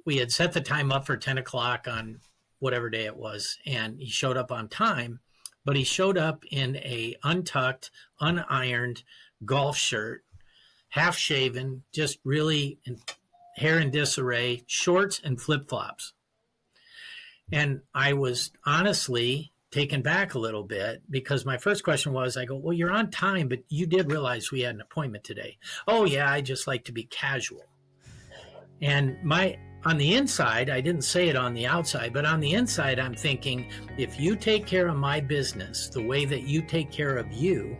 we had set the time up for 10 o'clock on whatever day it was, and he showed up on time, but he showed up in a untucked, unironed golf shirt, half shaven, just really hair in disarray, shorts and flip-flops. And I was honestly taken back a little bit because my first question was, I go, well, you're on time, but you did realize we had an appointment today. Oh yeah, I just like to be casual. And on the inside, I didn't say it on the outside, but on the inside, I'm thinking, if you take care of my business the way that you take care of you,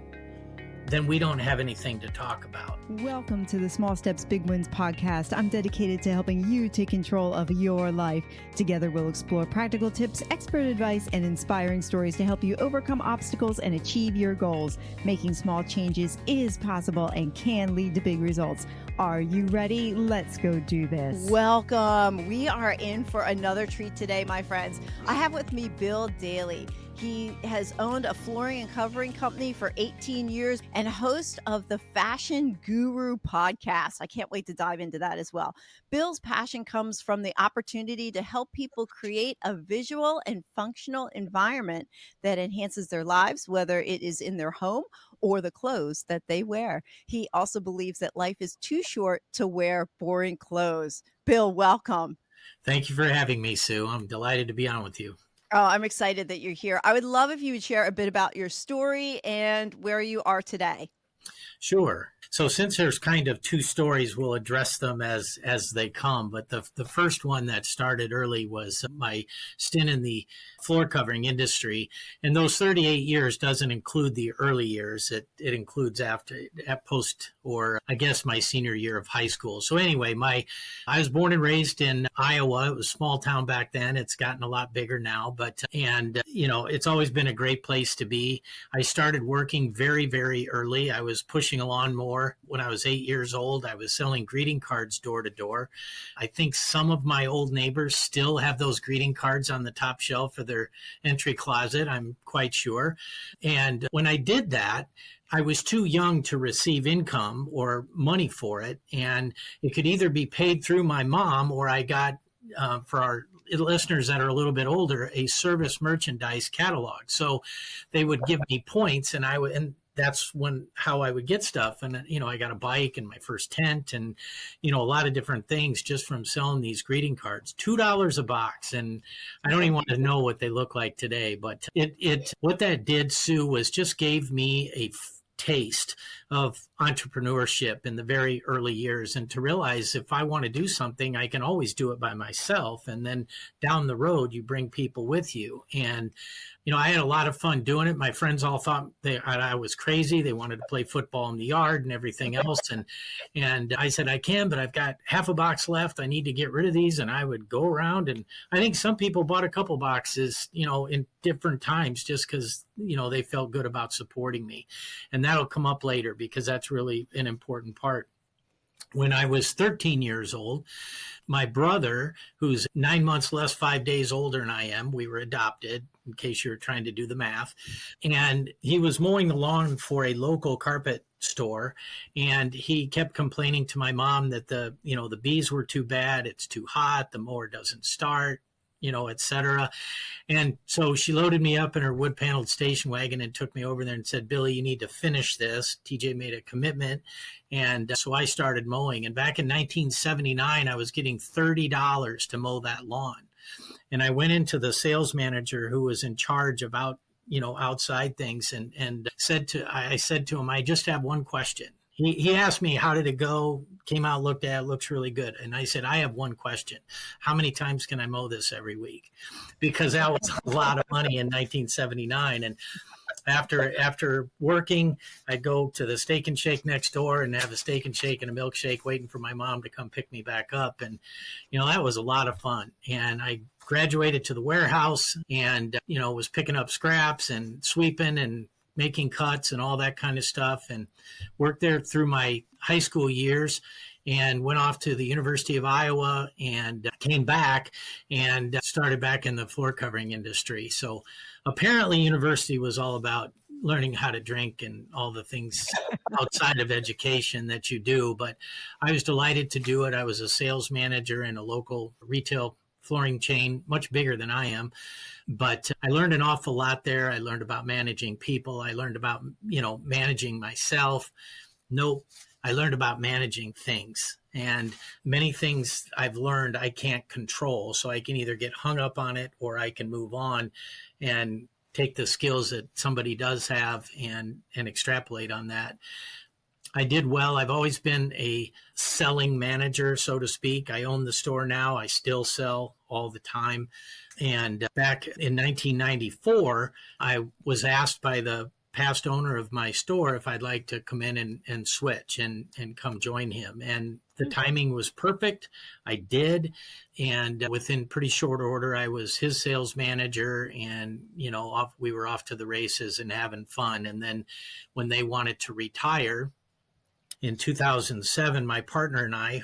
then we don't have anything to talk about. Welcome to the Small Steps, Big Wins podcast. I'm dedicated to helping you take control of your life. Together, we'll explore practical tips, expert advice, and inspiring stories to help you overcome obstacles and achieve your goals. Making small changes is possible and can lead to big results. Are you ready? Let's go do this. Welcome. We are in for another treat today, my friends. I have with me Bill Daley. He has owned a flooring and covering company for 18 years and host of the Fashion Guru podcast. I can't wait to dive into that as well. Bill's passion comes from the opportunity to help people create a visual and functional environment that enhances their lives, whether it is in their home or the clothes that they wear. He also believes that life is too short to wear boring clothes. Bill, welcome. Thank you for having me, Sue. I'm delighted to be on with you. Oh, I'm excited that you're here. I would love if you would share a bit about your story and where you are today. Sure. So since there's kind of two stories, we'll address them as they come. But the first one that started early was my stint in the floor covering industry. And those 38 years doesn't include the early years. It includes at post, or I guess my senior year of high school. So anyway, I was born and raised in Iowa. It was a small town back then. It's gotten a lot bigger now, it's always been a great place to be. I started working very, very early. I was pushing a lawnmower when I was 8 years old. I was selling greeting cards door to door. I think some of my old neighbors still have those greeting cards on the top shelf of their entry closet, I'm quite sure. And when I did that, I was too young to receive income or money for it. And it could either be paid through my mom, or I got, for our listeners that are a little bit older, a service merchandise catalog. So they would give me points, and that's how I would get stuff. And, I got a bike and my first tent and, a lot of different things just from selling these greeting cards, $2 a box. And I don't even want to know what they look like today, but what that did, Sue, was just gave me a taste of entrepreneurship in the very early years, and to realize if I want to do something, I can always do it by myself. And then down the road, you bring people with you. And I had a lot of fun doing it. My friends all thought I was crazy. They wanted to play football in the yard and everything else. And I said, I can, but I've got half a box left. I need to get rid of these. And I would go around, and I think some people bought a couple boxes, in different times just because, they felt good about supporting me. And that'll come up later because that's really an important part. When I was 13 years old, my brother, who's 9 months less 5 days older than I am, we were adopted, in case you're trying to do the math, and he was mowing the lawn for a local carpet store, and he kept complaining to my mom that the bees were too bad, it's too hot, the mower doesn't start, et cetera. And so she loaded me up in her wood paneled station wagon and took me over there and said, Billy, you need to finish this. TJ made a commitment. And so I started mowing. And back in 1979, I was getting $30 to mow that lawn. And I went into the sales manager who was in charge of outside things, and I said to him, I just have one question. He asked me, how did it go? Came out, looked at it, looks really good. And I said, I have one question. How many times can I mow this every week? Because that was a lot of money in 1979. And after working, I'd go to the Steak and Shake next door and have a steak and shake and a milkshake waiting for my mom to come pick me back up. And, that was a lot of fun. And I graduated to the warehouse and, was picking up scraps and sweeping and making cuts and all that kind of stuff, and worked there through my high school years, and went off to the University of Iowa and came back and started back in the floor covering industry. So apparently university was all about learning how to drink and all the things outside of education that you do. But I was delighted to do it. I was a sales manager in a local retail flooring chain, much bigger than I am. But I learned an awful lot there. I learned about managing people. I learned about, managing myself. Nope. I learned about managing things. And many things I've learned I can't control. So I can either get hung up on it or I can move on and take the skills that somebody does have and extrapolate on that. I did well. I've always been a selling manager, so to speak. I own the store now. I still sell all the time. And back in 1994, I was asked by the past owner of my store if I'd like to come in and switch and come join him. And the timing was perfect. I did. And within pretty short order, I was his sales manager, and, we were off to the races and having fun. And then when they wanted to retire in 2007, my partner and I,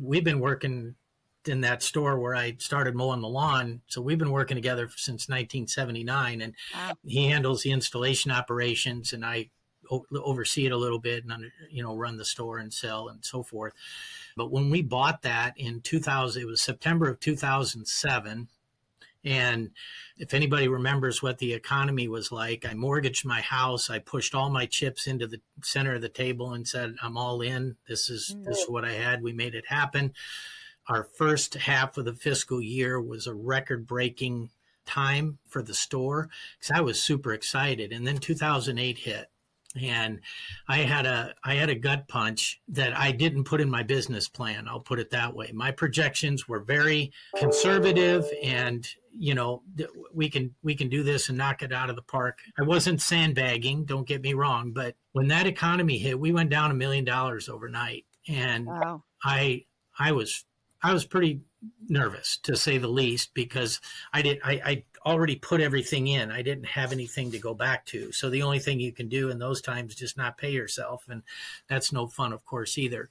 we've been working in that store where I started mowing the lawn. So we've been working together since 1979, and Wow. he handles the installation operations and I oversee it a little bit and, run the store and sell and so forth. But when we bought that in 2000, it was September of 2007. And if anybody remembers what the economy was like, I mortgaged my house. I pushed all my chips into the center of the table and said, I'm all in. This is what I had. We made it happen. Our first half of the fiscal year was a record-breaking time for the store because I was super excited. And then 2008 hit, and I had a gut punch that I didn't put in my business plan. I'll put it that way. My projections were very conservative, and we can do this and knock it out of the park. I wasn't sandbagging, don't get me wrong, but when that economy hit, we went down $1 million overnight, and Wow. I was pretty nervous, to say the least, because I already put everything in. I didn't have anything to go back to. So the only thing you can do in those times is just not pay yourself. And that's no fun, of course, either.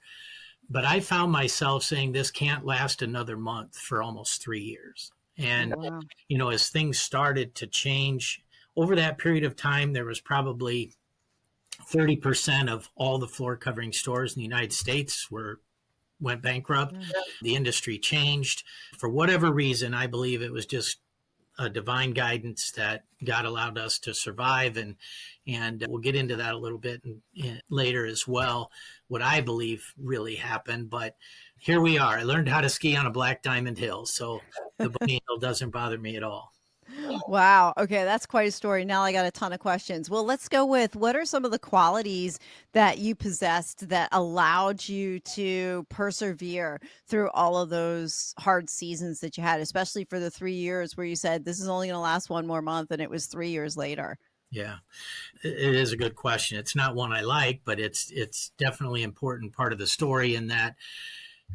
But I found myself saying this can't last another month for almost 3 years. And, Wow. as things started to change over that period of time, there was probably 30% of all the floor covering stores in the United States went bankrupt. The industry changed. For whatever reason, I believe it was just a divine guidance that God allowed us to survive. And we'll get into that a little bit later as well, what I believe really happened. But here we are. I learned how to ski on a black diamond hill, so the bunny hill doesn't bother me at all. Wow. Okay, that's quite a story. Now I got a ton of questions. Well, let's go with what are some of the qualities that you possessed that allowed you to persevere through all of those hard seasons that you had, especially for the 3 years where you said this is only going to last one more month, and it was 3 years later. Yeah, it is a good question. It's not one I like, but it's definitely an important part of the story in that,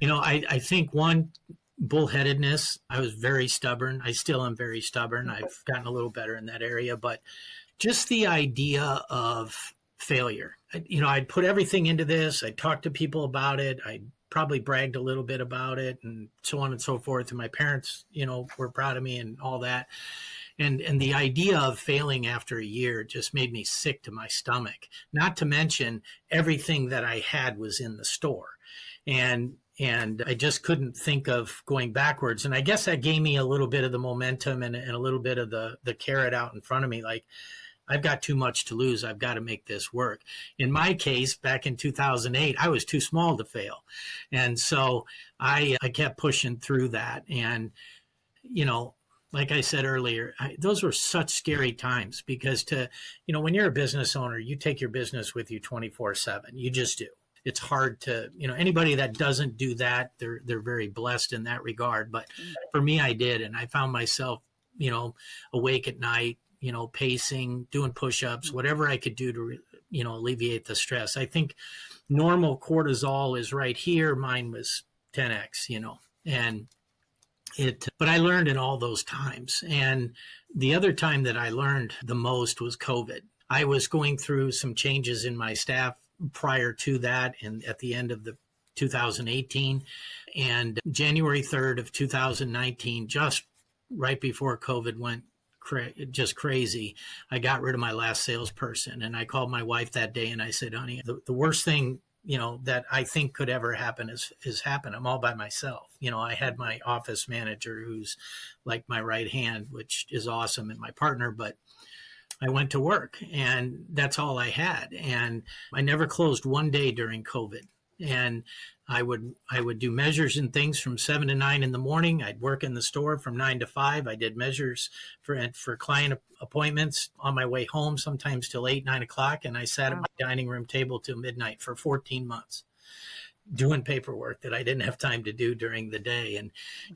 I think one, bullheadedness. I was very stubborn. I still am very stubborn. I've gotten a little better in that area, but just the idea of failure. I'd put everything into this. I talked to people about it. I probably bragged a little bit about it and so on and so forth. And my parents, were proud of me and all that. And the idea of failing after a year just made me sick to my stomach. Not to mention everything that I had was in the store. And I just couldn't think of going backwards. And I guess that gave me a little bit of the momentum and a little bit of the carrot out in front of me. Like, I've got too much to lose. I've got to make this work. In my case, back in 2008, I was too small to fail. And so I kept pushing through that. And, like I said earlier, those were such scary times because when you're a business owner, you take your business with you 24/7. You just do. It's hard to, anybody that doesn't do that, they're very blessed in that regard. But for me, I did. And I found myself, awake at night, pacing, doing push-ups, whatever I could do to, alleviate the stress. I think normal cortisol is right here. Mine was 10x, and but I learned in all those times. And the other time that I learned the most was COVID. I was going through some changes in my staff prior to that and at the end of the 2018, and January 3rd of 2019, just right before COVID went just crazy. I got rid of my last salesperson, and I called my wife that day and I said, honey, the worst thing, that I think could ever happen is happen. I'm all by myself. I had my office manager who's like my right hand, which is awesome, and my partner, but I went to work and that's all I had. And I never closed one day during COVID. And I would do measures and things from 7 to 9 in the morning. I'd work in the store from 9 to 5. I did measures for client appointments on my way home, sometimes till 8, 9 o'clock. And I sat at my dining room table till midnight for 14 months doing paperwork that I didn't have time to do during the day.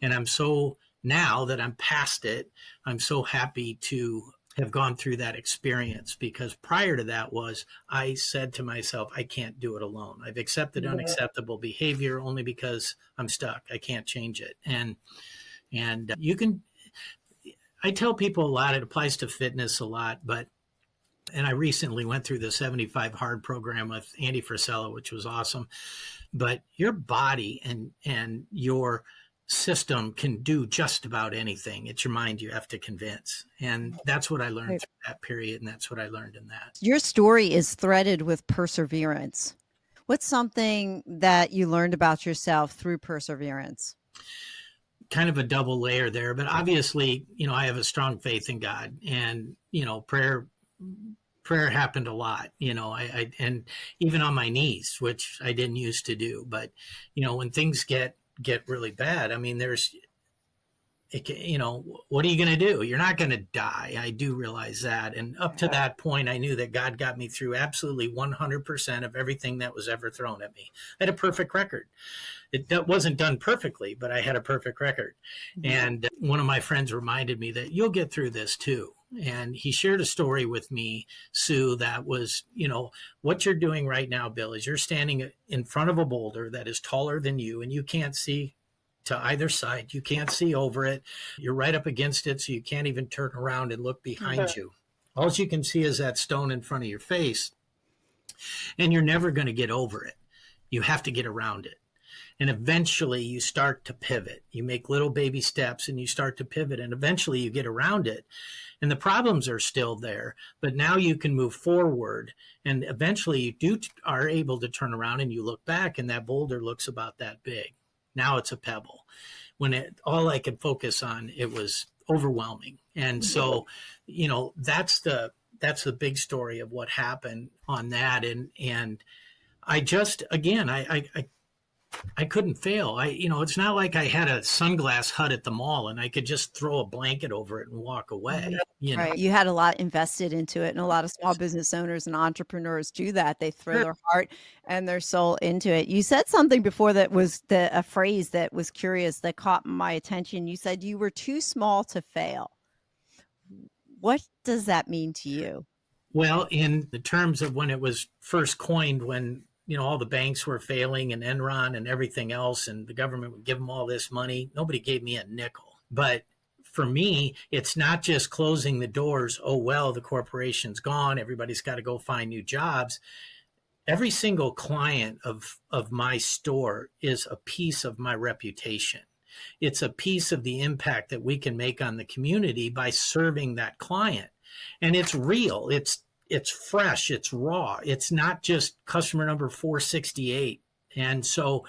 And I'm so, now that I'm past it, I'm so happy to have gone through that experience, because prior to that I said to myself, I can't do it alone. I've accepted unacceptable behavior only because I'm stuck. I can't change it. And I tell people a lot, it applies to fitness a lot, and I recently went through the 75 hard program with Andy Frisella, which was awesome. But your body and your system can do just about anything. It's your mind you have to convince. And that's what I learned through that period. And that's what I learned in that. Your story is threaded with perseverance. What's something that you learned about yourself through perseverance? Kind of a double layer there, but obviously, I have a strong faith in God, and, prayer happened a lot, I and even on my knees, which I didn't used to do. But, when things get really bad, I mean, what are you going to do? You're not going to die. I do realize that. And up to that point, I knew that God got me through absolutely 100% of everything that was ever thrown at me. I had a perfect record. That wasn't done perfectly, but I had a perfect record. And one of my friends reminded me that you'll get through this too. And he shared a story with me, Sue, that was, what you're doing right now, Bill, is you're standing in front of a boulder that is taller than you, and you can't see to either side. You can't see over it. You're right up against it, so you can't even turn around and look behind you. All you can see is that stone in front of your face, and you're never going to get over it. You have to get around it. And eventually you start to pivot. You make little baby steps and you start to pivot, and eventually you get around it. And the problems are still there, but now you can move forward, and eventually you are able to turn around and you look back, and that boulder looks about that big. Now it's a pebble. When all I could focus on, it was overwhelming. And so, that's the big story of what happened on that. And I just, again, I couldn't fail. It's not like I had a sunglass hut at the mall and I could just throw a blanket over it and walk away. Right. You had a lot invested into it, and a lot of small business owners and entrepreneurs do that. They throw their heart and their soul into it. You said something before that was a phrase that was curious, that caught my attention. You said you were too small to fail. What does that mean to you? Well, in the terms of when it was first coined, when all the banks were failing and Enron and everything else, and the government would give them all this money, nobody gave me a nickel. But for me, it's not just closing the doors. Oh, well, the corporation's gone. Everybody's got to go find new jobs. Every single client of my store is a piece of my reputation. It's a piece of the impact that we can make on the community by serving that client. And it's real. It's fresh. It's raw. It's not just customer number 468. And so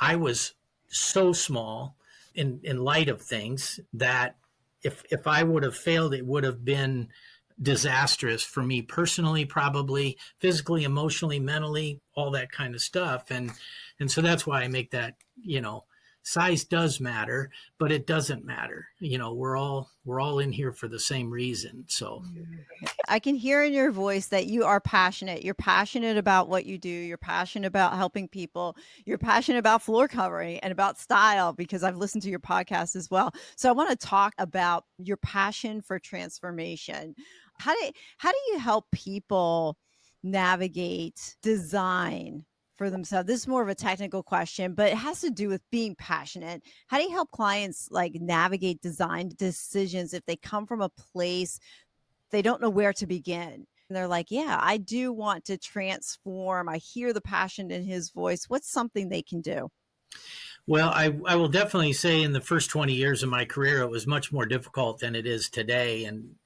I was so small in light of things that if I would have failed, it would have been disastrous for me personally, probably physically, emotionally, mentally, all that kind of stuff. And so that's why I make that, size does matter, but it doesn't matter. We're all in here for the same reason. So I can hear in your voice that you are passionate. You're passionate about what you do. You're passionate about helping people. You're passionate about floor covering and about style, because I've listened to your podcast as well. So I want to talk about your passion for transformation. How do you help people navigate design for themselves? This is more of a technical question, but it has to do with being passionate. How do you help clients navigate design decisions if they come from a place they don't know where to begin? And they're like, yeah, I do want to transform. I hear the passion in his voice. What's something they can do? Well, I will definitely say in the first 20 years of my career, it was much more difficult than it is today. And,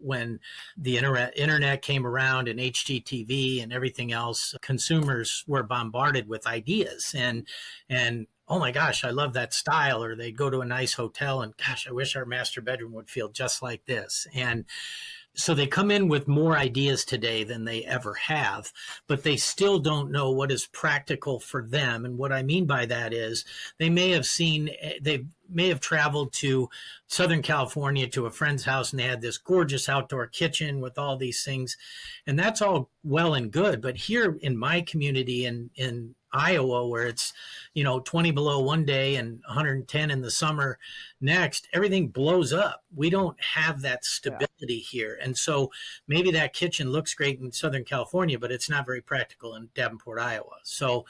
when the internet came around and HGTV and everything else, consumers were bombarded with ideas and oh my gosh, I love that style. Or they'd go to a nice hotel and gosh, I wish our master bedroom would feel just like this. And so they come in with more ideas today than they ever have, but they still don't know what is practical for them. And what I mean by that is they may have traveled to Southern California to a friend's house and they had this gorgeous outdoor kitchen with all these things. And that's all well and good. But here in my community in Iowa, where it's 20 below one day and 110 in the summer next, everything blows up. We don't have that stability here. And so maybe that kitchen looks great in Southern California, but it's not very practical in Davenport, Iowa. So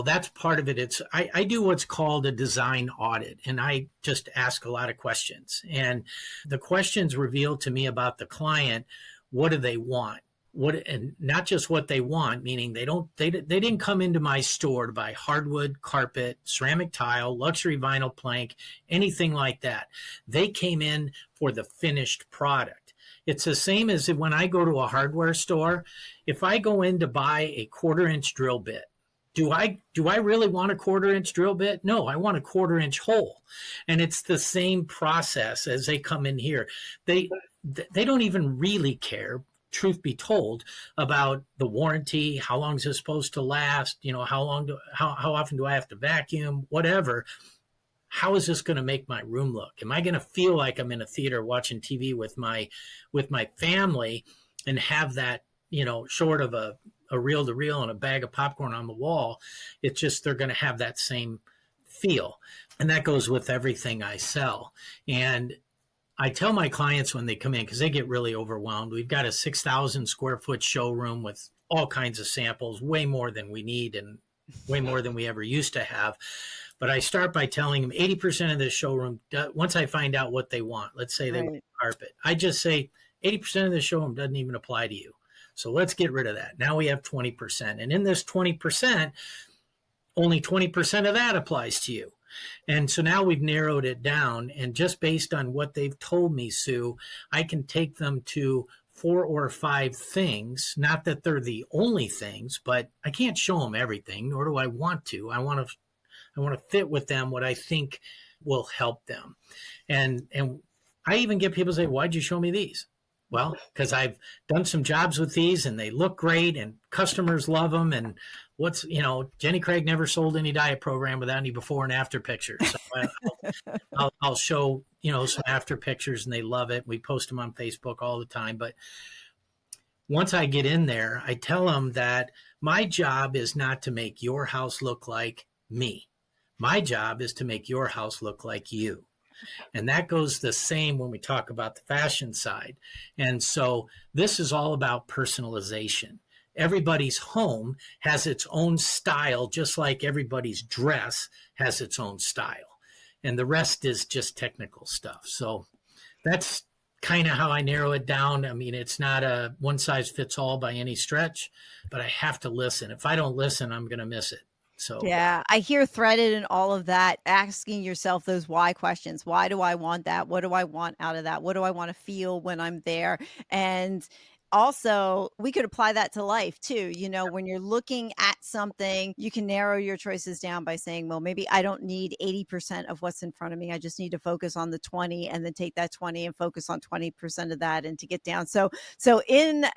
that's part of it. I do what's called a design audit, and I just ask a lot of questions, and the questions reveal to me about the client. What do they want? And not just what they want, meaning they didn't come into my store to buy hardwood, carpet, ceramic tile, luxury vinyl plank, anything like that. They came in for the finished product. It's the same as when I go to a hardware store. If I go in to buy a 1/4-inch drill bit, do I really want a 1/4-inch drill bit? No, I want a 1/4-inch hole. And it's the same process as they come in here. They don't even really care, truth be told, about the warranty. How long is it supposed to last? How often do I have to vacuum? Whatever. How is this going to make my room look? Am I going to feel like I'm in a theater watching TV with my family and have that, short of a reel-to-reel and a bag of popcorn on the wall? It's just they're going to have that same feel. And that goes with everything I sell. And I tell my clients when they come in, because they get really overwhelmed, we've got a 6,000 square foot showroom with all kinds of samples, way more than we need and way more than we ever used to have. But I start by telling them 80% of the showroom, once I find out what they want, let's say they want carpet, I just say 80% of the showroom doesn't even apply to you. So let's get rid of that. Now we have 20%. And in this 20%, only 20% of that applies to you. And so now we've narrowed it down. And just based on what they've told me, Sue, I can take them to 4 or 5 things. Not that they're the only things, but I can't show them everything, nor do I want to. I want to fit with them what I think will help them. And I even get people say, why'd you show me these? Well, because I've done some jobs with these and they look great and customers love them. And Jenny Craig never sold any diet program without any before and after pictures. So I'll show, some after pictures and they love it. We post them on Facebook all the time. But once I get in there, I tell them that my job is not to make your house look like me. My job is to make your house look like you. And that goes the same when we talk about the fashion side. And so this is all about personalization. Everybody's home has its own style, just like everybody's dress has its own style. And the rest is just technical stuff. So that's kind of how I narrow it down. I mean, it's not a one size fits all by any stretch, but I have to listen. If I don't listen, I'm going to miss it. So yeah, I hear threaded in all of that, asking yourself those why questions. Why do I want that? What do I want out of that? What do I want to feel when I'm there? And also, we could apply that to life too. When you're looking at something, you can narrow your choices down by saying, well, maybe I don't need 80% of what's in front of me. I just need to focus on the 20 and then take that 20 and focus on 20% of that and to get down. So in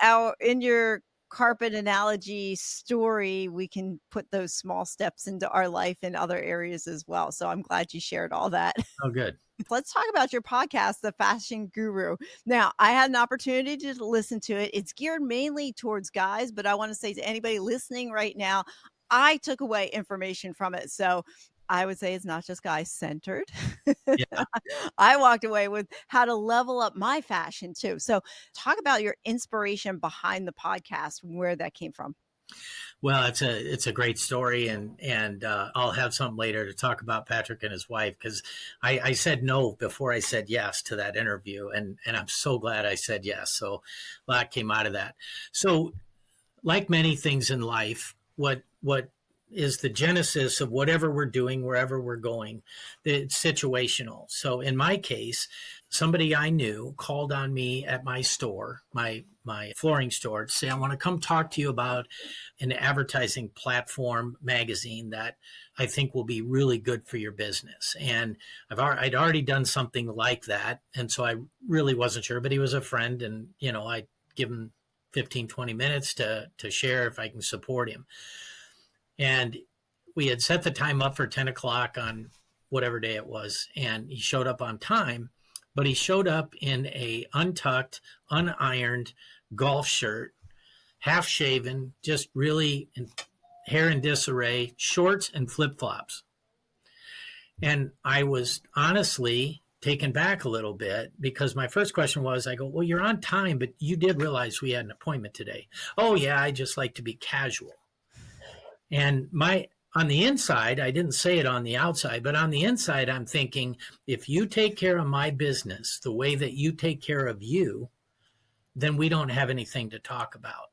your carpet analogy story, we can put those small steps into our life in other areas as well. So I'm glad you shared all that. Oh, good. Let's talk about your podcast, The Fashion Guru. Now, I had an opportunity to listen to it. It's geared mainly towards guys, but I want to say to anybody listening right now, I took away information from it. So I would say it's not just guy centered. Yeah. I walked away with how to level up my fashion too. So talk about your inspiration behind the podcast, where that came from. Well, it's a great story, and I'll have something later to talk about Patrick and his wife, because I said no before I said yes to that interview, and I'm so glad I said yes. So a lot came out of that. So, like many things in life, what is the genesis of whatever we're doing, wherever we're going. It's situational. So in my case, somebody I knew called on me at my store, my flooring store, to say, I want to come talk to you about an advertising platform magazine that I think will be really good for your business. And I'd already done something like that. And so I really wasn't sure, but he was a friend, and, I'd give him 15, 20 minutes to share if I can support him. And we had set the time up for 10 o'clock on whatever day it was. And he showed up on time, but he showed up in a untucked, unironed golf shirt, half shaven, just really hair in disarray, shorts and flip-flops. And I was honestly taken back a little bit, because my first question was, I go, well, you're on time, but you did realize we had an appointment today. Oh yeah, I just like to be casual. And on the inside, I didn't say it on the outside, but on the inside, I'm thinking, if you take care of my business the way that you take care of you, then we don't have anything to talk about.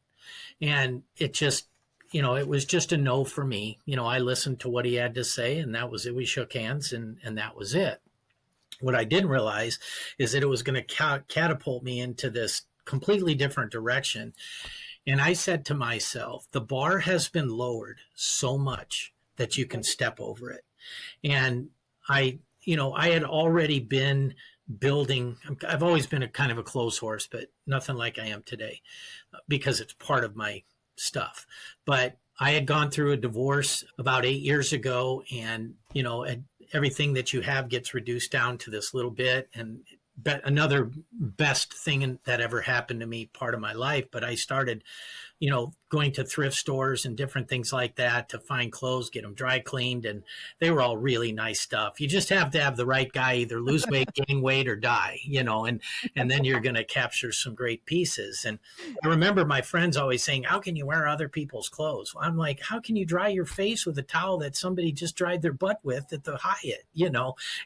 And it just, it was just a no for me. I listened to what he had to say, and that was it. We shook hands, and that was it. What I didn't realize is that it was going to catapult me into this completely different direction. And I said to myself, the bar has been lowered so much that you can step over it. And I had already been building. I've always been a kind of a clothes horse, but nothing like I am today, because it's part of my stuff. But I had gone through a divorce about 8 years ago, and, everything that you have gets reduced down to this little bit. And another best thing that ever happened to me, part of my life. But I started, going to thrift stores and different things like that to find clothes, get them dry cleaned. And they were all really nice stuff. You just have to have the right guy, either lose weight, gain weight, or die, and then you're going to capture some great pieces. And I remember my friends always saying, how can you wear other people's clothes? Well, I'm like, how can you dry your face with a towel that somebody just dried their butt with at the Hyatt?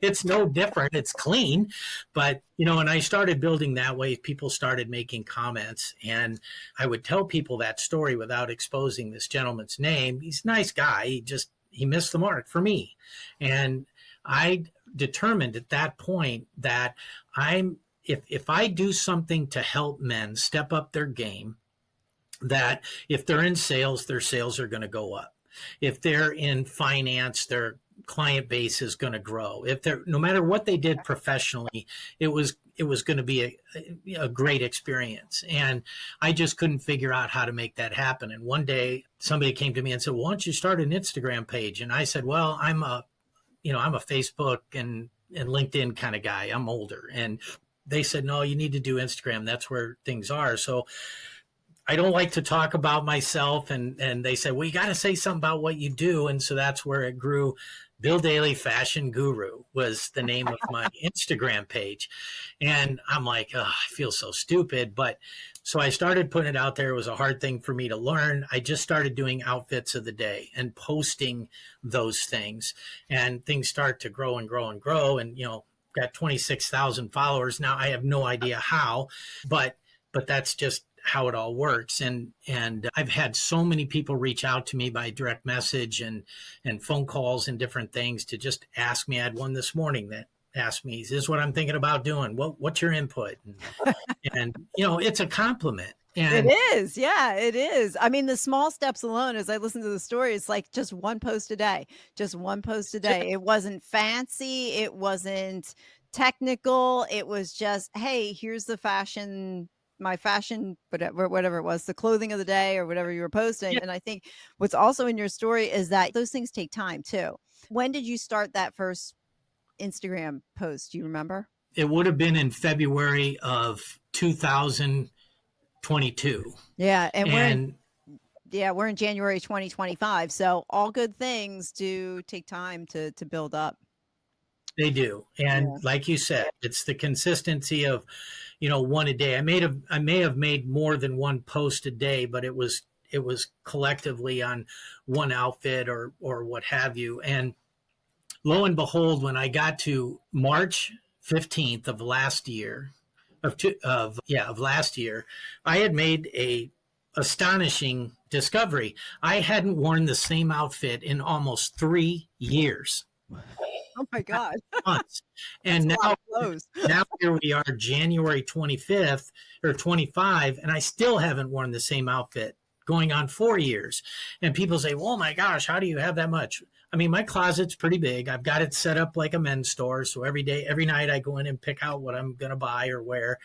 It's no different. It's clean. But, and I started building that way. People started making comments, and I would tell people that story without exposing this gentleman's name. He's a nice guy. He missed the mark for me. And I determined at that point that if I do something to help men step up their game, that if they're in sales, their sales are going to go up. If they're in finance, their client base is going to grow. No matter what they did professionally, it was going to be a great experience. And I just couldn't figure out how to make that happen. And one day somebody came to me and said, well, why don't you start an Instagram page? And I said, well, I'm a Facebook and LinkedIn kind of guy. I'm older. And they said, no, you need to do Instagram. That's where things are. So I don't like to talk about myself. And they said, well, you got to say something about what you do. And so that's where it grew. Bill Daley Fashion Guru was the name of my Instagram page. And I'm like, oh, I feel so stupid. But so I started putting it out there. It was a hard thing for me to learn. I just started doing outfits of the day and posting those things, and things start to grow and grow and grow. And, got 26,000 followers. Now I have no idea how, but that's just how it all works. And I've had so many people reach out to me by direct message and phone calls and different things to just ask me. I had one this morning that asked me, is this what I'm thinking about doing? What's your input? And it's a compliment. And it is. Yeah, it is. I mean, the small steps alone, as I listen to the story, it's like just one post a day, just one post a day. It wasn't fancy. It wasn't technical. It was just, hey, here's the my fashion, whatever it was, the clothing of the day or whatever you were posting. Yeah. And I think what's also in your story is that those things take time too. When did you start that first Instagram post? Do you remember? It would have been in February of 2022. Yeah. And we're in January 2025. So all good things do take time to build up. They do. And like you said, it's the consistency of, one a day. I may have made more than one post a day, but it was collectively on one outfit or what have you. And lo and behold, when I got to March 15th of last year, I had made a astonishing discovery. I hadn't worn the same outfit in almost 3 years. Oh my God. Months. That's And a lot of clothes. now here we are, January 25th or 25, and I still haven't worn the same outfit going on 4 years. And people say, oh my gosh, how do you have that much? I mean, my closet's pretty big. I've got it set up like a men's store. So every night I go in and pick out what I'm going to buy or wear.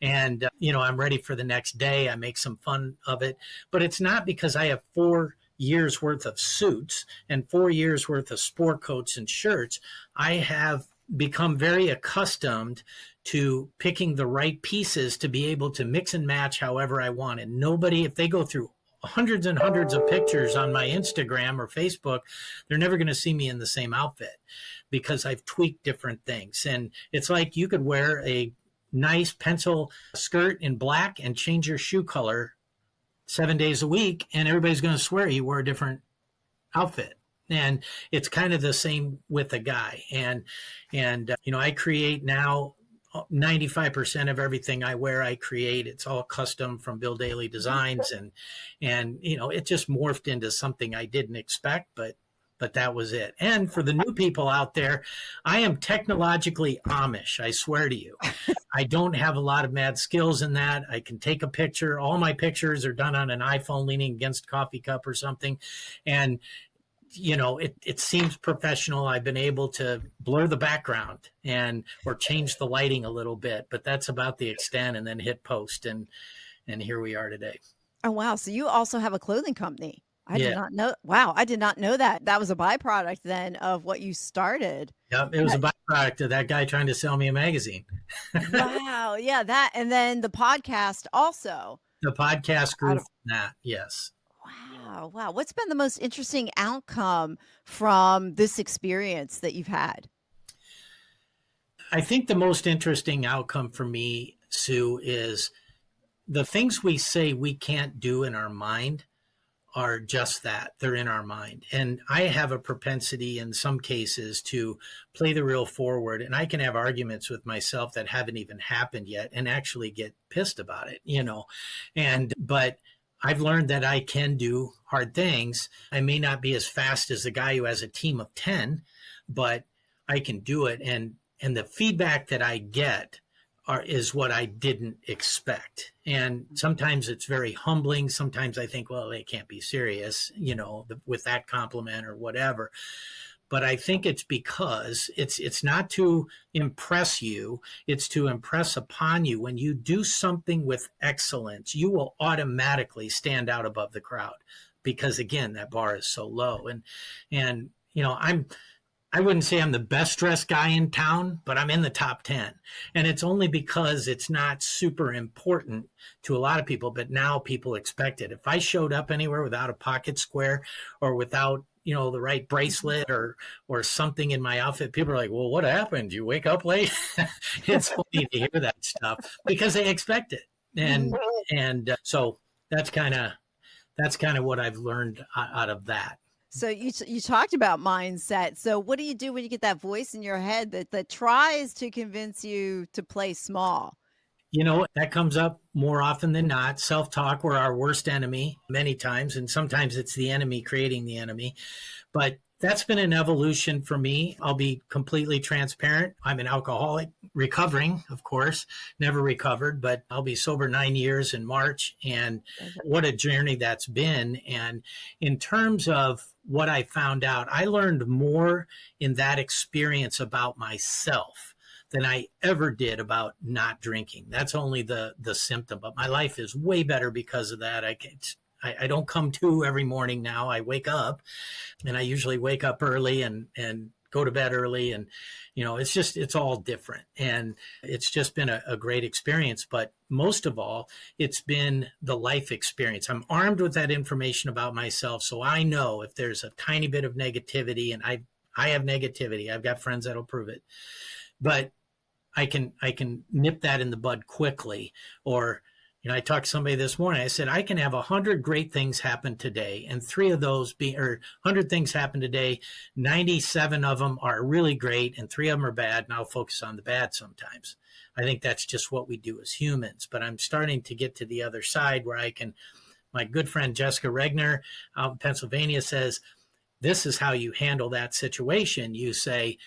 And, I'm ready for the next day. I make some fun of it. But it's not because I have 4 years worth of suits and 4 years worth of sport coats and shirts. I have become very accustomed to picking the right pieces to be able to mix and match however I want. And nobody, if they go through hundreds and hundreds of pictures on my Instagram or Facebook, they're never going to see me in the same outfit because I've tweaked different things. And it's like you could wear a nice pencil skirt in black and change your shoe color 7 days a week, and everybody's going to swear you wore a different outfit. And it's kind of the same with a guy. And I create now 95% of everything I wear, I create. It's all custom from Bill Daley Designs. And it just morphed into something I didn't expect, but that was it. And for the new people out there, I am technologically Amish. I swear to you, I don't have a lot of mad skills in that. I can take a picture. All my pictures are done on an iPhone leaning against a coffee cup or something. And it seems professional. I've been able to blur the background or change the lighting a little bit, but that's about the extent, and then hit post. And here we are today. Oh, wow. So you also have a clothing company. I Yeah. did not know. Wow. I did not know that. That was a byproduct then of what you started. Yep. It was a byproduct of that guy trying to sell me a magazine. Wow. Yeah. That. And then the podcast also. The podcast grew from that. Yes. Wow. Wow. What's been the most interesting outcome from this experience that you've had? I think the most interesting outcome for me, Sue, is the things we say we can't do in our mind are just that. They're in our mind. And I have a propensity in some cases to play the real forward. And I can have arguments with myself that haven't even happened yet and actually get pissed about it, but I've learned that I can do hard things. I may not be as fast as the guy who has a team of 10, but I can do it. And the feedback that I get is what I didn't expect. And sometimes it's very humbling. Sometimes I think, well, they can't be serious, with that compliment or whatever. But I think it's because it's not to impress you, it's to impress upon you. When you do something with excellence, you will automatically stand out above the crowd because, again, that bar is so low. And I wouldn't say I'm the best dressed guy in town, but I'm in the top 10. And it's only because it's not super important to a lot of people, but now people expect it. If I showed up anywhere without a pocket square or without the right bracelet or something in my outfit, people are like, well, what happened? Did you wake up late? It's funny to hear that stuff because they expect it. And so that's kind of what I've learned out of that. So you talked about mindset. So what do you do when you get that voice in your head that tries to convince you to play small? That comes up more often than not. Self-talk, we're our worst enemy many times, and sometimes it's the enemy creating the enemy. But that's been an evolution for me. I'll be completely transparent. I'm an alcoholic, recovering, of course, never recovered, but I'll be sober 9 years in March. And what a journey that's been. And in terms of what I found out, I learned more in that experience about myself than I ever did about not drinking. That's only the symptom, but my life is way better because of that. I don't come to every morning now. I wake up, and I usually wake up early and go to bed early. And, it's all different. And it's just been a great experience. But most of all, it's been the life experience. I'm armed with that information about myself. So I know if there's a tiny bit of negativity, and I have negativity, I've got friends that'll prove it, but I can nip that in the bud quickly. Or, I talked to somebody this morning. I said, I can have 100 great things happen today, and 100 things happen today. 97 of them are really great, and 3 of them are bad. And I'll focus on the bad sometimes. I think that's just what we do as humans. But I'm starting to get to the other side where I can my good friend Jessica Regner out in Pennsylvania says, this is how you handle that situation. You say,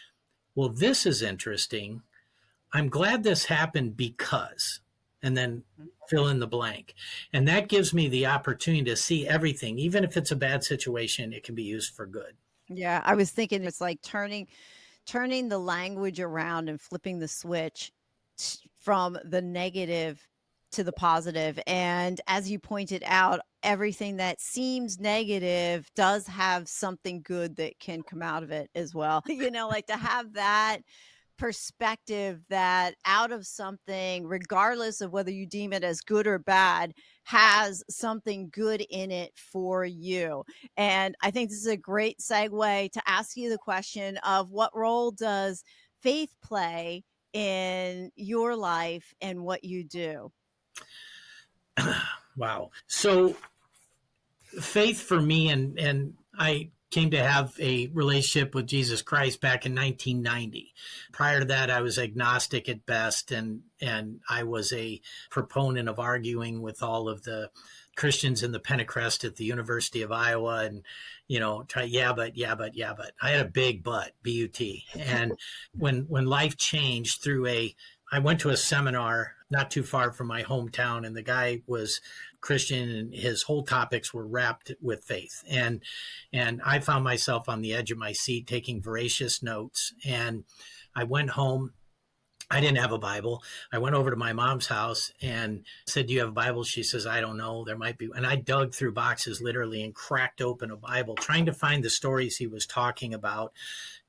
well, this is interesting. I'm glad this happened because, and then fill in the blank. And that gives me the opportunity to see everything. Even if it's a bad situation, it can be used for good. Yeah, I was thinking it's like turning the language around and flipping the switch from the negative to the positive. And as you pointed out, everything that seems negative does have something good that can come out of it as well. Like to have that perspective that out of something, regardless of whether you deem it as good or bad, has something good in it for you. And I think this is a great segue to ask you the question of what role does faith play in your life and what you do? Wow. So faith for me, and I came to have a relationship with Jesus Christ back in 1990. Prior to that, I was agnostic at best, and I was a proponent of arguing with all of the Christians in the Pentecrest at the University of Iowa, and yeah, but I had a big but. And when life changed I went to a seminar not too far from my hometown, and the guy was Christian, and his whole topics were wrapped with faith. And I found myself on the edge of my seat taking voracious notes. And I went home. I didn't have a Bible. I went over to my mom's house and said, do you have a Bible? She says, I don't know. There might be. And I dug through boxes literally and cracked open a Bible, trying to find the stories he was talking about.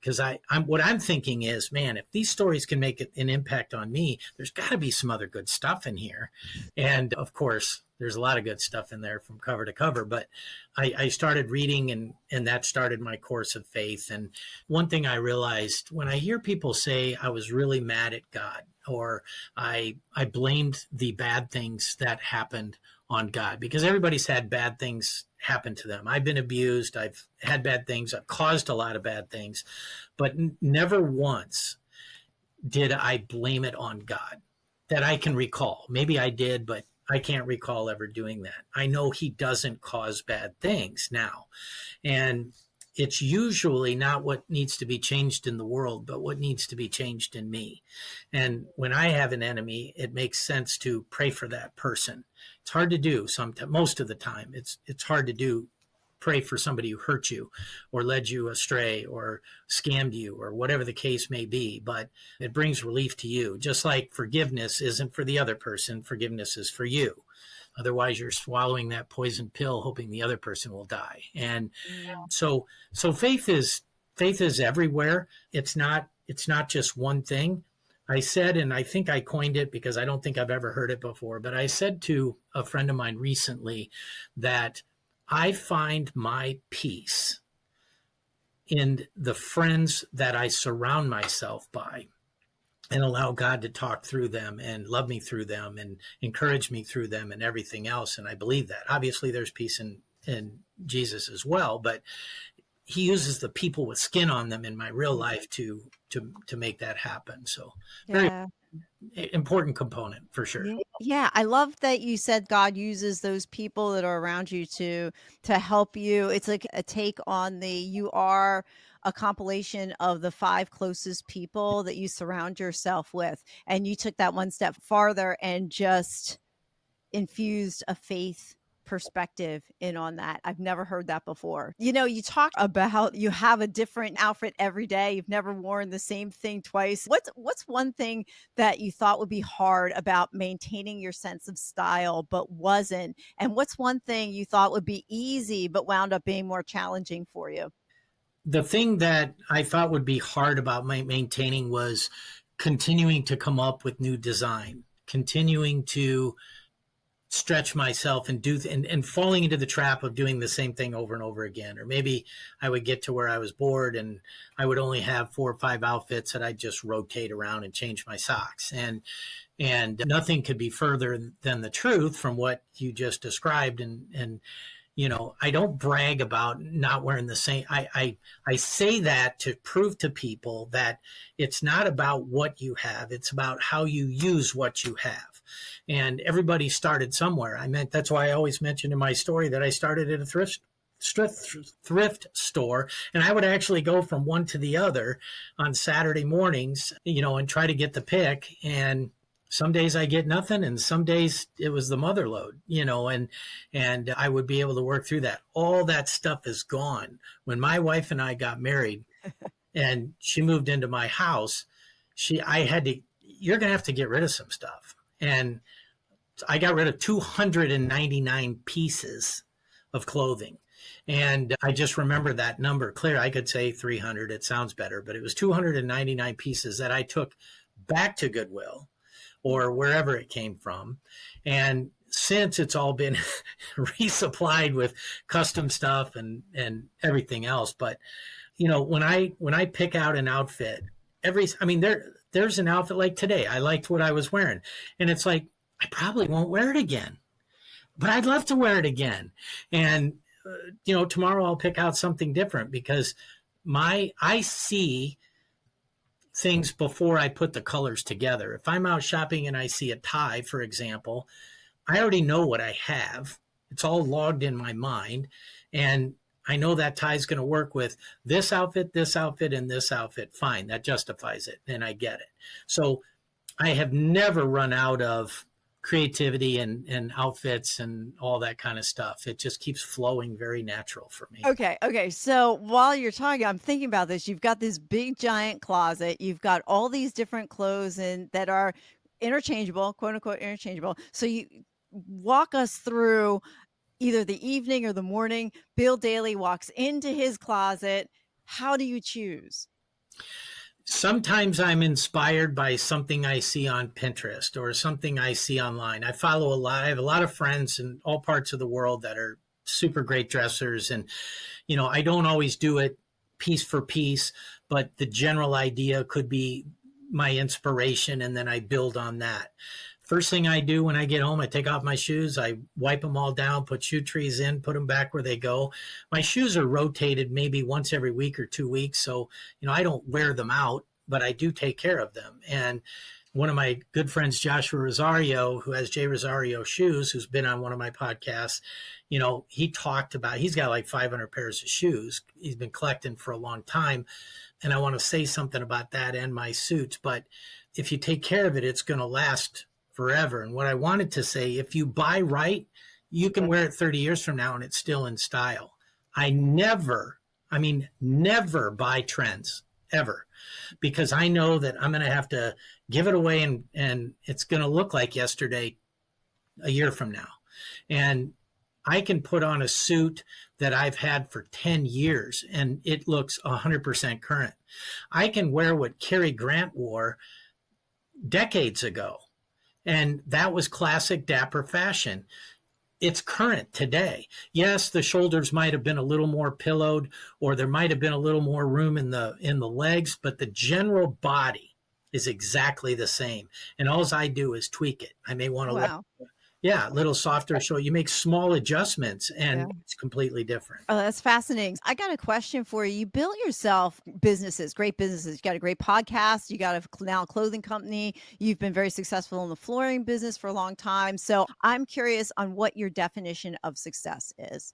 Because what I'm thinking is, man, if these stories can make an impact on me, there's got to be some other good stuff in here. And of course, there's a lot of good stuff in there from cover to cover. But I started reading, and that started my course of faith. And one thing I realized when I hear people say I was really mad at God, or I blamed the bad things that happened on God, because everybody's had bad things happen to them. I've been abused. I've had bad things. I've caused a lot of bad things, but never once did I blame it on God that I can recall. Maybe I did, but I can't recall ever doing that. I know he doesn't cause bad things now. And it's usually not what needs to be changed in the world, but what needs to be changed in me. And when I have an enemy, it makes sense to pray for that person. It's hard to do sometimes. Most of the time, it's hard to do. Pray for somebody who hurt you or led you astray or scammed you or whatever the case may be, but it brings relief to you. Just like forgiveness isn't for the other person, forgiveness is for you. Otherwise, you're swallowing that poison pill, hoping the other person will die. And so faith is everywhere. It's not just one thing. I said, and I think I coined it because I don't think I've ever heard it before, but I said to a friend of mine recently that I find my peace in the friends that I surround myself by, and allow God to talk through them and love me through them and encourage me through them and everything else. And I believe that. Obviously, there's peace in Jesus as well, but he uses the people with skin on them in my real life to make that happen. So very important component for sure. Yeah, I love that you said God uses those people that are around you to help you. It's like a take on you are a compilation of the 5 closest people that you surround yourself with. And you took that one step farther and just infused a faith perspective in on that. I've never heard that before. You talk about you have a different outfit every day. You've never worn the same thing twice. What's one thing that you thought would be hard about maintaining your sense of style but wasn't? And what's one thing you thought would be easy but wound up being more challenging for you? The thing that I thought would be hard about maintaining was continuing to come up with new design, continuing to stretch myself and and falling into the trap of doing the same thing over and over again. Or maybe I would get to where I was bored and I would only have 4 or 5 outfits that I'd just rotate around and change my socks. And nothing could be further than the truth from what you just described. And I don't brag about not wearing the same. I say that to prove to people that it's not about what you have. It's about how you use what you have. And everybody started somewhere. That's why I always mention in my story that I started at a thrift store, and I would actually go from one to the other on Saturday mornings, and try to get the pick. And some days I get nothing, and some days it was the mother load, and I would be able to work through that. All that stuff is gone. When my wife and I got married and she moved into my house, you're going to have to get rid of some stuff. And I got rid of 299 pieces of clothing. And I just remember that number clear. I could say 300. It sounds better, but it was 299 pieces that I took back to Goodwill or wherever it came from. And since it's all been resupplied with custom stuff and everything else. But, when I pick out an outfit, there's an outfit like today. I liked what I was wearing. And it's like, I probably won't wear it again, but I'd love to wear it again. And, tomorrow I'll pick out something different because I see things before I put the colors together. If I'm out shopping and I see a tie, for example, I already know what I have. It's all logged in my mind. And I know that tie is going to work with this outfit, and this outfit. Fine. That justifies it. And I get it. So I have never run out of creativity and outfits and all that kind of stuff. It just keeps flowing very natural for me. Okay. So while you're talking, I'm thinking about this. You've got this big giant closet. You've got all these different clothes that are interchangeable, quote unquote interchangeable. So you walk us through either the evening or the morning. Bill Daley walks into his closet. How do you choose? Sometimes I'm inspired by something I see on Pinterest or something I see online. I have a lot of friends in all parts of the world that are super great dressers. And, I don't always do it piece for piece, but the general idea could be my inspiration. And then I build on that. First thing I do when I get home, I take off my shoes, I wipe them all down, put shoe trees in, put them back where they go. My shoes are rotated maybe once every week or 2 weeks. So, I don't wear them out, but I do take care of them. And one of my good friends, Joshua Rosario, who has J. Rosario Shoes, who's been on one of my podcasts, he talked about, he's got like 500 pairs of shoes. He's been collecting for a long time. And I want to say something about that and my suits. But if you take care of it, it's going to last forever. And what I wanted to say, if you buy right, you can wear it 30 years from now and it's still in style. I never buy trends ever, because I know that I'm going to have to give it away and it's going to look like yesterday a year from now. And I can put on a suit that I've had for 10 years and it looks 100% current. I can wear what Cary Grant wore decades ago. And that was classic dapper fashion. It's current today. Yes, the shoulders might have been a little more pillowed, or there might have been a little more room in the legs, but the general body is exactly the same. And all I do is tweak it. I may want to a little softer. So you make small adjustments and it's completely different. Oh, that's fascinating. I got a question for you. You built yourself great businesses. You got a great podcast. You got now a clothing company. You've been very successful in the flooring business for a long time. So I'm curious on what your definition of success is.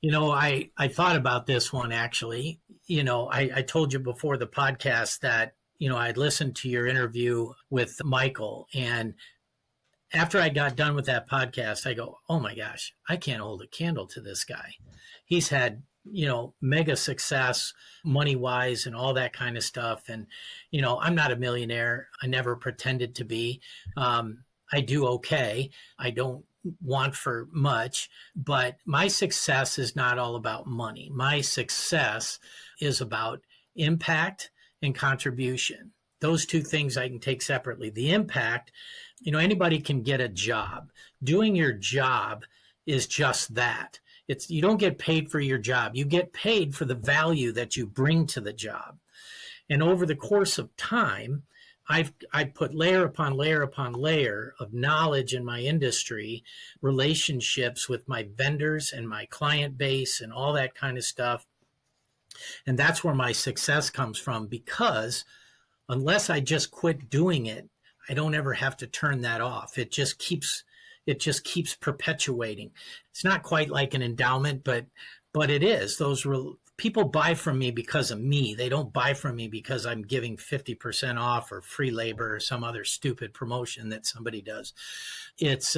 I thought about this one, actually. I told you before the podcast that, I'd listened to your interview with Michael, and after I got done with that podcast, I go, oh my gosh, I can't hold a candle to this guy. He's had, mega success money-wise and all that kind of stuff. And, I'm not a millionaire. I never pretended to be. I do okay. I don't want for much, but my success is not all about money. My success is about impact and contribution. Those two things I can take separately. The impact, anybody can get a job. Doing your job is just that. You don't get paid for your job. You get paid for the value that you bring to the job. And over the course of time, I put layer upon layer upon layer of knowledge in my industry, relationships with my vendors and my client base and all that kind of stuff. And that's where my success comes from, because unless I just quit doing it, I don't ever have to turn that off. It just keeps perpetuating. It's not quite like an endowment, but it is. People buy from me because of me. They don't buy from me because I'm giving 50% off or free labor or some other stupid promotion that somebody does.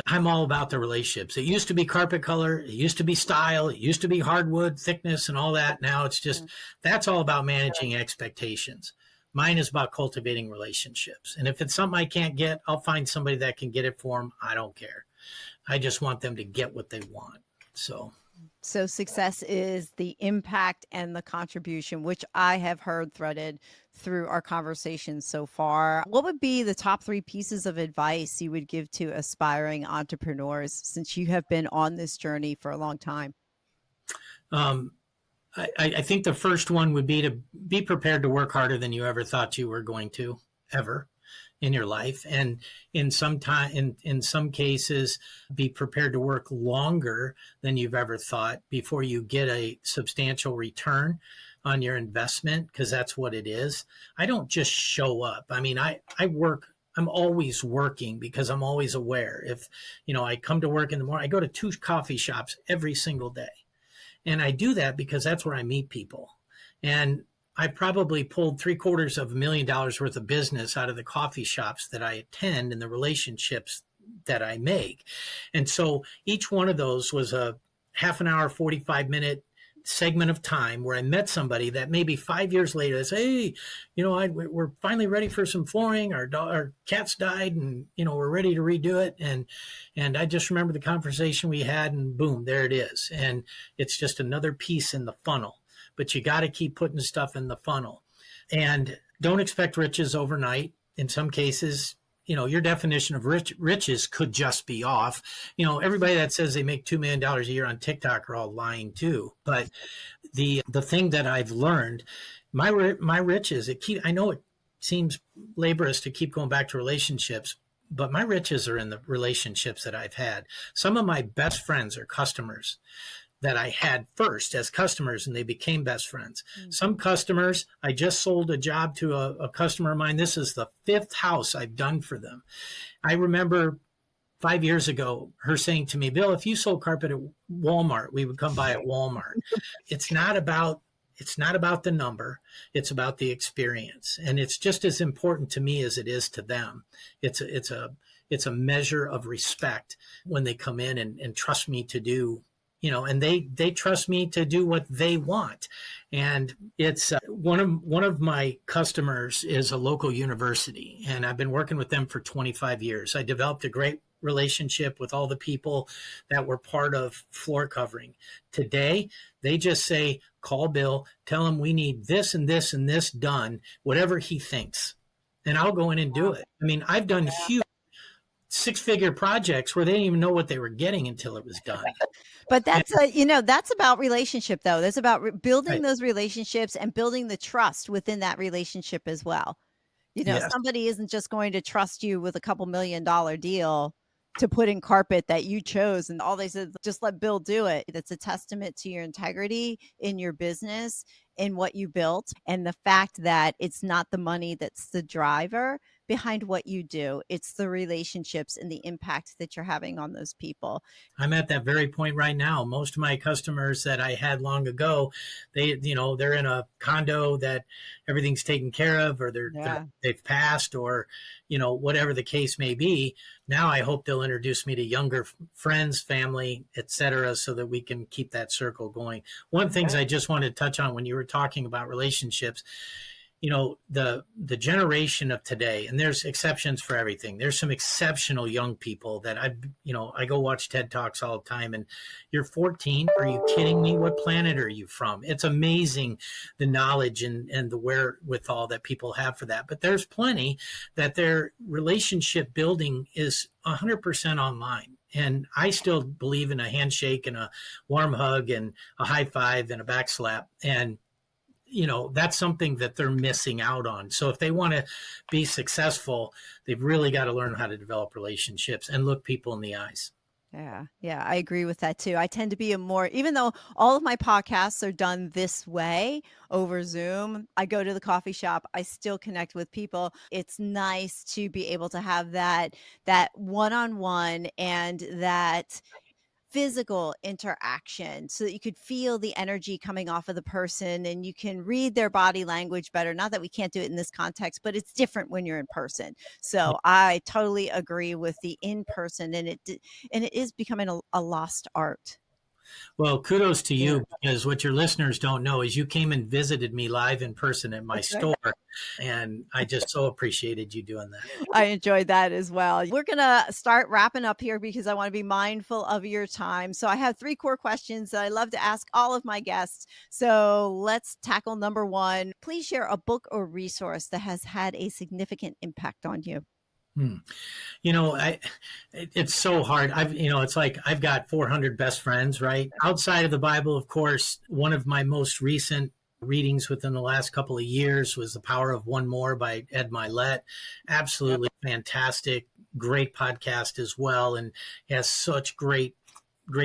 I'm all about the relationships. It used to be carpet color. It used to be style. It used to be hardwood thickness and all that. Now it's just, that's all about managing expectations. Mine is about cultivating relationships. And if it's something I can't get, I'll find somebody that can get it for them. I don't care. I just want them to get what they want. So success is the impact and the contribution, which I have heard threaded through our conversation so far. What would be the top 3 pieces of advice you would give to aspiring entrepreneurs, since you have been on this journey for a long time? I think the first one would be to be prepared to work harder than you ever thought you were going to, ever in your life. And in some cases, be prepared to work longer than you've ever thought before you get a substantial return on your investment, because that's what it is. I don't just show up. I mean, I work. I'm always working because I'm always aware. If, I come to work in the morning, I go to 2 coffee shops every single day. And I do that because that's where I meet people. And I probably pulled $750,000 worth of business out of the coffee shops that I attend and the relationships that I make. And so each one of those was a half an hour, 45-minute segment of time where I met somebody that maybe 5 years later they say, hey, we're finally ready for some flooring. Our cat's died, and we're ready to redo it. And I just remember the conversation we had, and boom, there it is. And it's just another piece in the funnel. But you got to keep putting stuff in the funnel, and don't expect riches overnight. In some cases, your definition of riches could just be off. Everybody that says they make $2 million a year on TikTok are all lying too. But the thing that I've learned, my riches, I know it seems laborious to keep going back to relationships, but my riches are in the relationships that I've had. Some of my best friends are customers that I had first as customers, and they became best friends. Mm-hmm. Some customers, I just sold a job to a customer of mine. This is the 5th house I've done for them. I remember 5 years ago, her saying to me, Bill, if you sold carpet at Walmart, we would come by at Walmart. It's not about the number. It's about the experience. And it's just as important to me as it is to them. It's a measure of respect when they come in and trust me to do, and they trust me to do what they want. And it's one of my customers is a local university, and I've been working with them for 25 years. I developed a great relationship with all the people that were part of floor covering. Today, they just say, call Bill, tell him we need this and this and this done, whatever he thinks. And I'll go in and do it. I mean, I've done huge 6-figure projects where they didn't even know what they were getting until it was done. But that's that's about relationship, though. That's about building those relationships and building the trust within that relationship as well. Somebody isn't just going to trust you with a couple $1 million deal to put in carpet that you chose, and all they said, just let Bill do it. That's a testament to your integrity in your business, in what you built, and the fact that it's not the money that's the driver behind what you do. It's the relationships and the impact that you're having on those people. I'm at that very point right now. Most of my customers that I had long ago, they're in a condo that everything's taken care of, or they've passed, or, whatever the case may be. Now I hope they'll introduce me to younger friends, family, etc., so that we can keep that circle going. One of the things I just wanted to touch on when you were talking about relationships, the generation of today, and there's exceptions for everything. There's some exceptional young people that I go watch TED Talks all the time, and you're 14. Are you kidding me? What planet are you from? It's amazing the knowledge and the wherewithal that people have for that. But there's plenty that their relationship building is 100% online. And I still believe in a handshake and a warm hug and a high five and a back slap. And that's something that they're missing out on. So if they want to be successful, they've really got to learn how to develop relationships and look people in the eyes. Yeah. Yeah. I agree with that too. I tend to be even though all of my podcasts are done this way over Zoom, I go to the coffee shop, I still connect with people. It's nice to be able to have that one-on-one and that physical interaction so that you could feel the energy coming off of the person and you can read their body language better. Not that we can't do it in this context, but it's different when you're in person. So I totally agree with the in person, and it is becoming a lost art. Well, kudos to you, because what your listeners don't know is you came and visited me live in person at my store. And I just so appreciated you doing that. I enjoyed that as well. We're going to start wrapping up here because I want to be mindful of your time. So I have 3 core questions that I love to ask all of my guests. So let's tackle number 1. Please share a book or resource that has had a significant impact on you. It's so hard. It's like I've got 400 best friends, right? Outside of the Bible, of course, one of my most recent readings within the last couple of years was The Power of One More by Ed Milet. Absolutely fantastic, great podcast as well, and has such great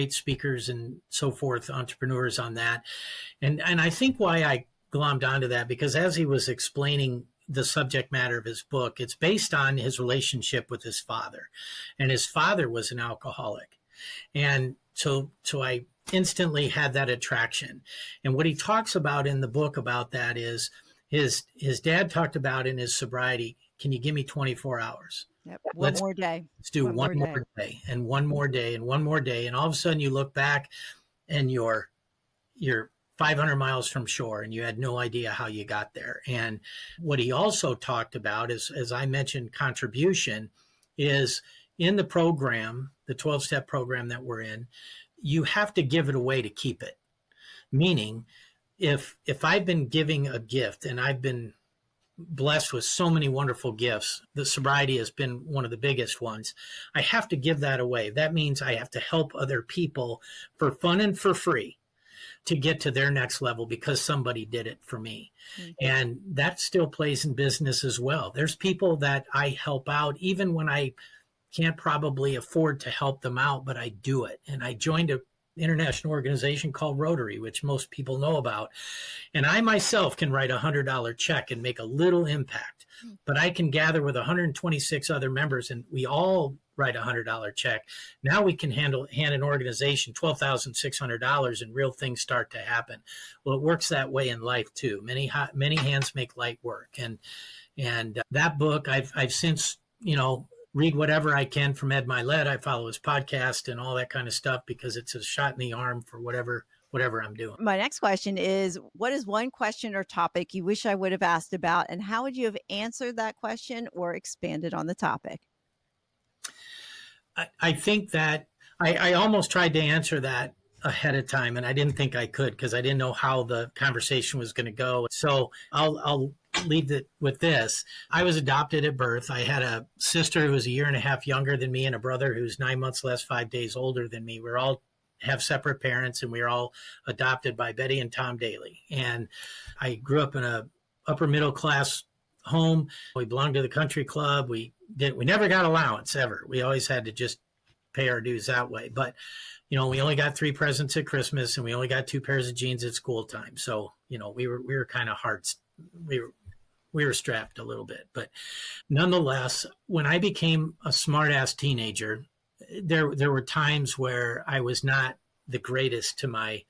speakers and so forth, entrepreneurs on that. And I think why I glommed onto that, because as he was explaining the subject matter of his book, it's based on his relationship with his father. And his father was an alcoholic. And so I instantly had that attraction. And what he talks about in the book about that is his dad talked about in his sobriety, can you give me 24 hours? Yep. One more day. Let's do one more day and one more day and one more day. And all of a sudden you look back and you're 500 miles from shore and you had no idea how you got there. And what he also talked about is, as I mentioned, contribution is in the program, the 12-step program that we're in, you have to give it away to keep it. Meaning if I've been giving a gift and I've been blessed with so many wonderful gifts, the sobriety has been one of the biggest ones, I have to give that away. That means I have to help other people for fun and for free to get to their next level because somebody did it for me. Mm-hmm. And that still plays in business as well. There's people that I help out even when I can't probably afford to help them out, but I do it. And I joined an international organization called Rotary, which most people know about. And I myself can write a $100 check and make a little impact, but I can gather with 126 other members and we all write a $100 check. Now we can hand an organization $12,600 and real things start to happen. Well, it works that way in life too. Many hands make light work. And that book, I've since, read whatever I can from Ed Milet. I follow his podcast and all that kind of stuff because it's a shot in the arm for whatever I'm doing. My next question is, what is one question or topic you wish I would have asked about, and how would you have answered that question or expanded on the topic? I think that I almost tried to answer that ahead of time, and I didn't think I could because I didn't know how the conversation was going to go. So I'll lead it with this. I was adopted at birth. I had a sister who was a year and a half younger than me and a brother who's 9 months less, 5 days older than me. We're all have separate parents, and we were all adopted by Betty and Tom Daley. And I grew up in a upper middle class home. We belonged to the country club. We never got allowance ever. We always had to just pay our dues that way. But, we only got 3 presents at Christmas and we only got 2 pairs of jeans at school time. So, we were kind of hard. We were strapped a little bit, but nonetheless, when I became a smart ass teenager, there were times where I was not the greatest to my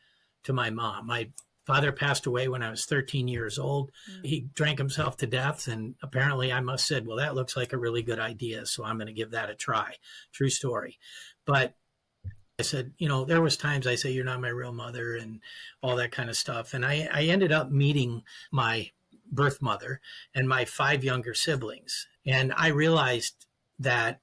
mom. My father passed away when I was 13 years old. He drank himself to death. And apparently I must have said, well, that looks like a really good idea. So I'm going to give that a try. True story. But I said, there was times I say, you're not my real mother and all that kind of stuff. And I ended up meeting my birth mother and my 5 younger siblings. And I realized that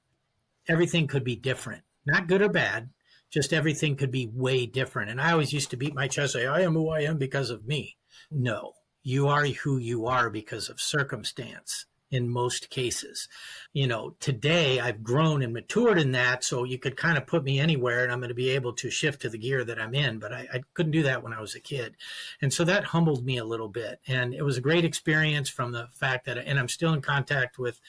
everything could be different, not good or bad. Just everything could be way different. And I always used to beat my chest, say, I am who I am because of me. No, you are who you are because of circumstance. in most cases. Today I've grown and matured in that, so you could kind of put me anywhere and I'm going to be able to shift to the gear that I'm in, but I couldn't do that when I was a kid. And so that humbled me a little bit. And it was a great experience from the fact that, and I'm still in contact with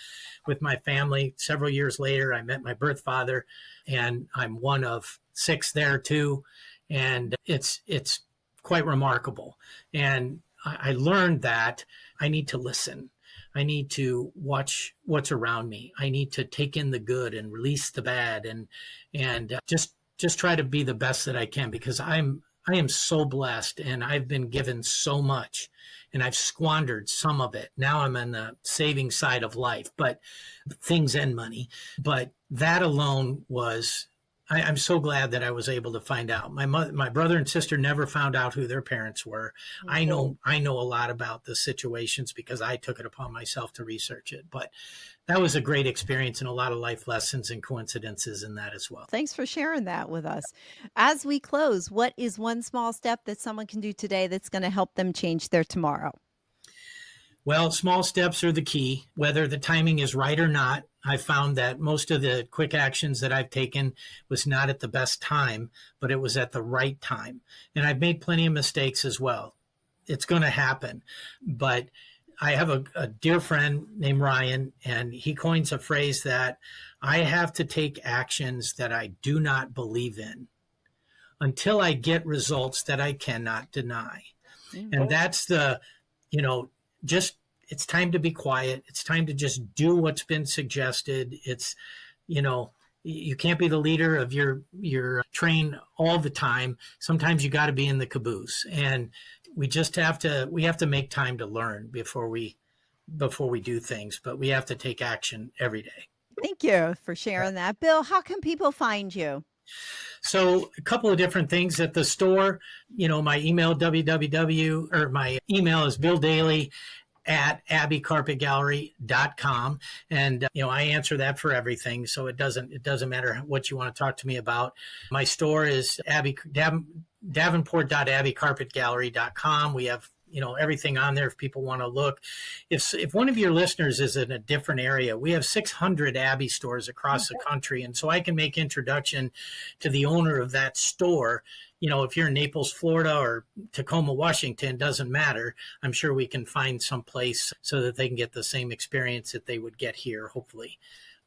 my family. Several years later, I met my birth father, and I'm one of 6 there too. And it's quite remarkable. And I learned that I need to listen. I need to watch what's around me. I need to take in the good and release the bad, and just try to be the best that I can, because I am so blessed, and I've been given so much, and I've squandered some of it. Now I'm on the saving side of life, but things and money. But that alone was, I'm so glad that I was able to find out. My brother and sister never found out who their parents were. I know a lot about the situations because I took it upon myself to research it. But that was a great experience, and a lot of life lessons and coincidences in that as well. Thanks for sharing that with us. As we close, what is one small step that someone can do today that's going to help them change their tomorrow? Well, small steps are the key. Whether the timing is right or not, I found that most of the quick actions that I've taken was not at the best time, but it was at the right time. And I've made plenty of mistakes as well. It's going to happen. But I have a dear friend named Ryan, and he coins a phrase that I have to take actions that I do not believe in until I get results that I cannot deny. Mm-hmm. And that's just, it's time to be quiet. It's time to just do what's been suggested. It's, you can't be the leader of your train all the time. Sometimes you got to be in the caboose, and we have to make time to learn before we do things, but we have to take action every day. Thank you for sharing that. Bill, how can people find you? So a couple of different things at the store. My email, my email is Bill Daley @abbeycarpetgallery.com. And, I answer that for everything. So it doesn't matter what you want to talk to me about. My store is davenport.abbeycarpetgallery.com. We have, everything on there if people want to look. If one of your listeners is in a different area, we have 600 Abbey stores across the country. And so I can make introduction to the owner of that store. If you're in Naples, Florida, or Tacoma, Washington, doesn't matter. I'm sure we can find some place so that they can get the same experience that they would get here, hopefully.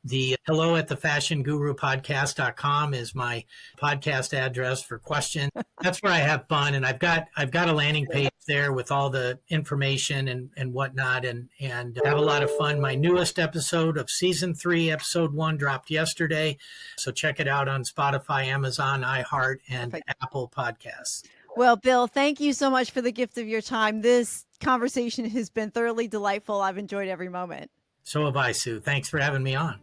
The hello@thefashionGuruPodcast.com is my podcast address for questions. That's where I have fun, and I've got a landing page there with all the information and whatnot, and have a lot of fun. My newest episode of season 3, episode 1, dropped yesterday, so check it out on Spotify, Amazon, iHeart, and Apple Podcasts. Well, Bill, thank you so much for the gift of your time. This conversation has been thoroughly delightful. I've enjoyed every moment. So have I, Sue. Thanks for having me on.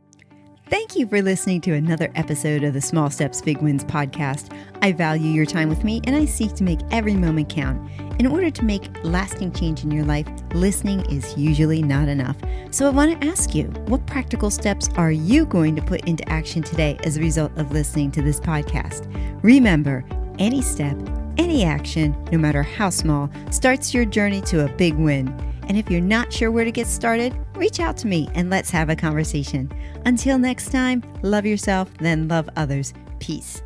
Thank you for listening to another episode of the Small Steps, Big Wins podcast. I value your time with me, and I seek to make every moment count. In order to make lasting change in your life, listening is usually not enough. So I want to ask you, what practical steps are you going to put into action today as a result of listening to this podcast? Remember, any step, any action, no matter how small, starts your journey to a big win. And if you're not sure where to get started, reach out to me and let's have a conversation. Until next time, love yourself, then love others. Peace.